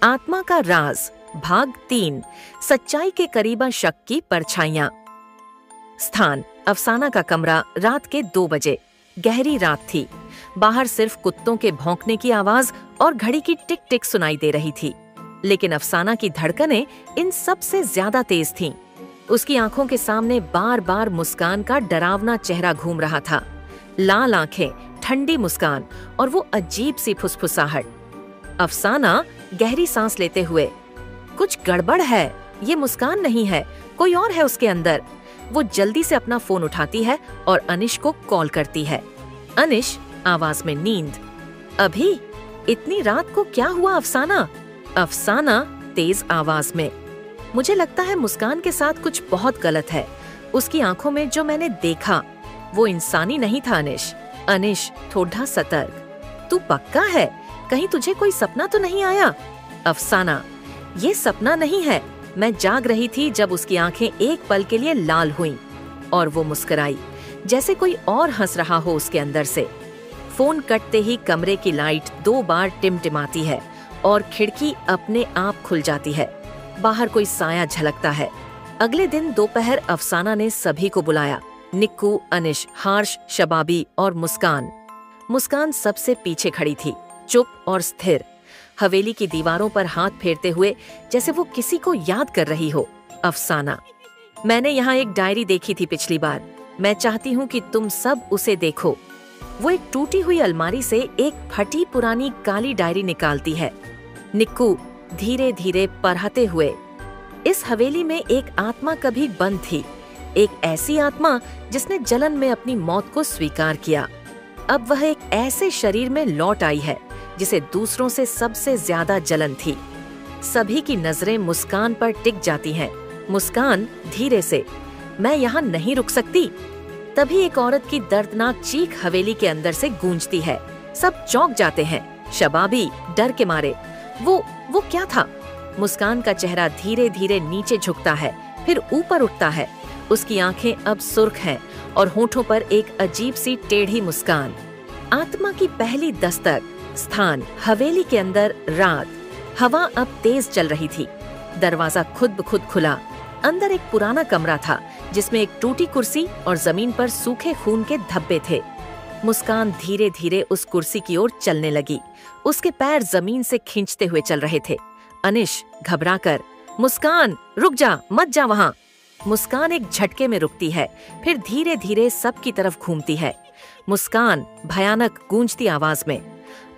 आत्मा का राज भाग 3 सच्चाई के करीबा शक की परछाइयां। स्थान अफसाना का कमरा। रात के 2 बजे। गहरी रात थी। बाहर सिर्फ कुत्तों के भौंकने की आवाज और घड़ी की टिक टिक सुनाई दे रही थी, लेकिन अफसाना की धड़कनें इन सब से ज्यादा तेज थीं। उसकी आंखों के सामने बार बार मुस्कान का डरावना चेहरा घूम रहा था। लाल आंखें, ठंडी मुस्कान और वो अजीब सी फुसफुसाहट। अफसाना गहरी सांस लेते हुए, कुछ गड़बड़ है, ये मुस्कान नहीं है, कोई और है उसके अंदर। वो जल्दी से अपना फोन उठाती है और अनिश को कॉल करती है। अनिश आवाज में नींद। अभी इतनी रात को क्या हुआ अफसाना? अफसाना तेज आवाज में, मुझे लगता है मुस्कान के साथ कुछ बहुत गलत है। उसकी आंखों में जो मैंने देखा वो इंसानी नहीं था अनिश। अनिश थोड़ा सतर्क, तू पक्का है? कहीं तुझे कोई सपना तो नहीं आया? अफसाना, ये सपना नहीं है, मैं जाग रही थी जब उसकी आंखें एक पल के लिए लाल हुईं और वो मुस्कुराई जैसे कोई और हंस रहा हो उसके अंदर से। फोन कटते ही कमरे की लाइट 2 बार टिमटिमाती है और खिड़की अपने आप खुल जाती है। बाहर कोई साया झलकता है। अगले दिन दोपहर अफसाना ने सभी को बुलाया। निक्कू, अनिश, हार्श, शबाबी और मुस्कान। मुस्कान सबसे पीछे खड़ी थी, चुप और स्थिर, हवेली की दीवारों पर हाथ फेरते हुए जैसे वो किसी को याद कर रही हो। अफसाना, मैंने यहाँ एक डायरी देखी थी पिछली बार, मैं चाहती हूँ कि तुम सब उसे देखो। वो एक टूटी हुई अलमारी से एक फटी पुरानी काली डायरी निकालती है। निक्कू धीरे धीरे पढ़ते हुए, इस हवेली में एक आत्मा कभी बंद थी, एक ऐसी आत्मा जिसने जलन में अपनी मौत को स्वीकार किया। अब वह एक ऐसे शरीर में लौट आई है जिसे दूसरों से सबसे ज्यादा जलन थी। सभी की नजरें मुस्कान पर टिक जाती हैं। मुस्कान धीरे से, मैं यहाँ नहीं रुक सकती। तभी एक औरत की दर्दनाक चीख हवेली के अंदर से गूंजती है। सब चौंक जाते हैं। शबाबी डर के मारे, वो क्या था? मुस्कान का चेहरा धीरे धीरे नीचे झुकता है, फिर ऊपर उठता है। उसकी आंखें अब सुर्ख हैं और होठों पर एक अजीब सी टेढ़ी मुस्कान। आत्मा की पहली दस्तक। स्थान हवेली के अंदर। रात। हवा अब तेज चल रही थी। दरवाजा खुद ब खुद खुला। अंदर एक पुराना कमरा था जिसमें एक टूटी कुर्सी और जमीन पर सूखे खून के धब्बे थे। मुस्कान धीरे धीरे उस कुर्सी की ओर चलने लगी। उसके पैर जमीन से खींचते हुए चल रहे थे। अनिश घबराकर, मुस्कान रुक जा, मत जा वहाँ। मुस्कान एक झटके में रुकती है, फिर धीरे धीरे सबकी तरफ घूमती है। मुस्कान भयानक गूंजती आवाज में,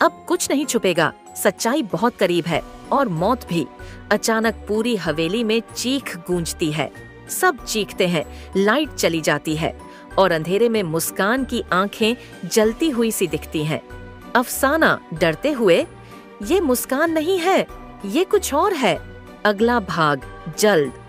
अब कुछ नहीं छुपेगा, सच्चाई बहुत करीब है और मौत भी। अचानक पूरी हवेली में चीख गूंजती है। सब चीखते हैं, लाइट चली जाती है और अंधेरे में मुस्कान की आंखें जलती हुई सी दिखती हैं। अफसाना डरते हुए, ये मुस्कान नहीं है, ये कुछ और है। अगला भाग जल्द।